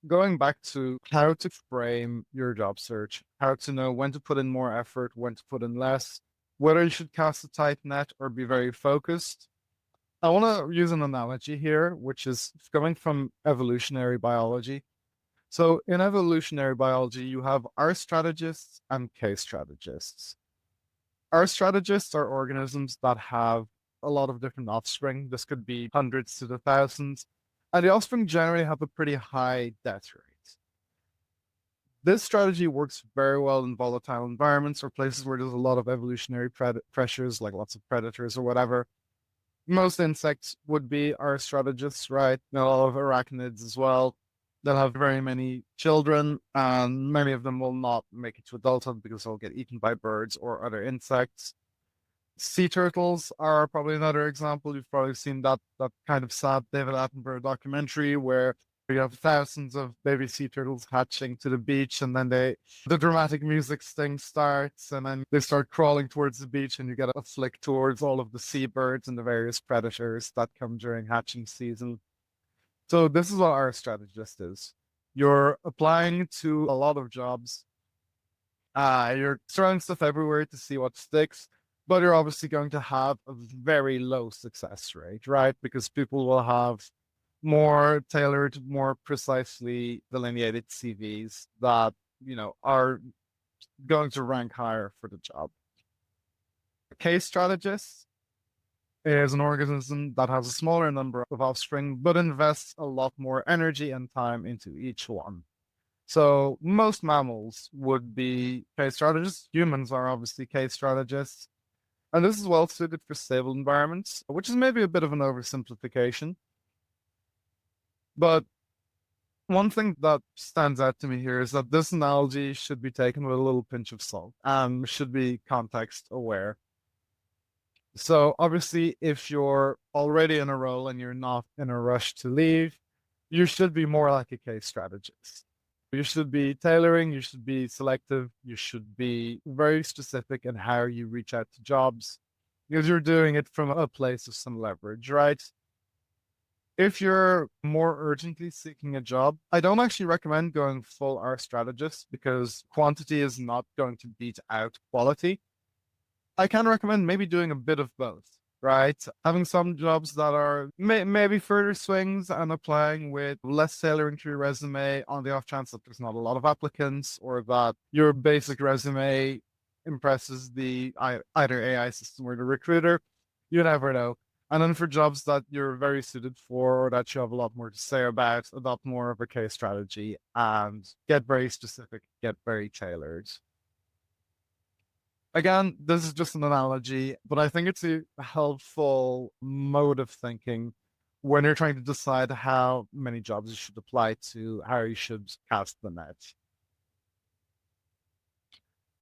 going back to how to frame your job search, how to know when to put in more effort, when to put in less, whether you should cast a tight net or be very focused. I want to use an analogy here, which is coming from evolutionary biology. So in evolutionary biology, you have R-strategists and K-strategists. R-strategists are organisms that have a lot of different offspring. This could be hundreds to the thousands. And the offspring generally have a pretty high death rate. This strategy works very well in volatile environments or places where there's a lot of evolutionary pressures, like lots of predators or whatever. Most insects would be R-strategists, right? A lot of arachnids as well. They'll have very many children, and many of them will not make it to adulthood because they'll get eaten by birds or other insects. Sea turtles are probably another example. You've probably seen that kind of sad David Attenborough documentary where you have thousands of baby sea turtles hatching to the beach, and then the dramatic music sting starts, and then they start crawling towards the beach, and you get a flick towards all of the seabirds and the various predators that come during hatching season. So this is what our strategist is. You're applying to a lot of jobs. You're throwing stuff everywhere to see what sticks, but you're obviously going to have a very low success rate, right? Because people will have more tailored, more precisely delineated CVs that, are going to rank higher for the job. A K-strategist is an organism that has a smaller number of offspring, but invests a lot more energy and time into each one. So most mammals would be K-strategists. Humans are obviously K-strategists. And this is well suited for stable environments, which is maybe a bit of an oversimplification. But one thing that stands out to me here is that this analogy should be taken with a little pinch of salt and should be context aware. So obviously, if you're already in a role and you're not in a rush to leave, you should be more like a K-strategist. You should be tailoring, you should be selective, you should be very specific in how you reach out to jobs because you're doing it from a place of some leverage, right? If you're more urgently seeking a job, I don't actually recommend going full R-strategist because quantity is not going to beat out quality. I can recommend maybe doing a bit of both, right? Having some jobs that are maybe further swings and applying with less tailoring to your resume on the off chance that there's not a lot of applicants or that your basic resume impresses the either AI system or the recruiter. You never know. And then for jobs that you're very suited for or that you have a lot more to say about, adopt more of a case strategy and get very specific, get very tailored. Again, this is just an analogy, but I think it's a helpful mode of thinking when you're trying to decide how many jobs you should apply to, how you should cast the net.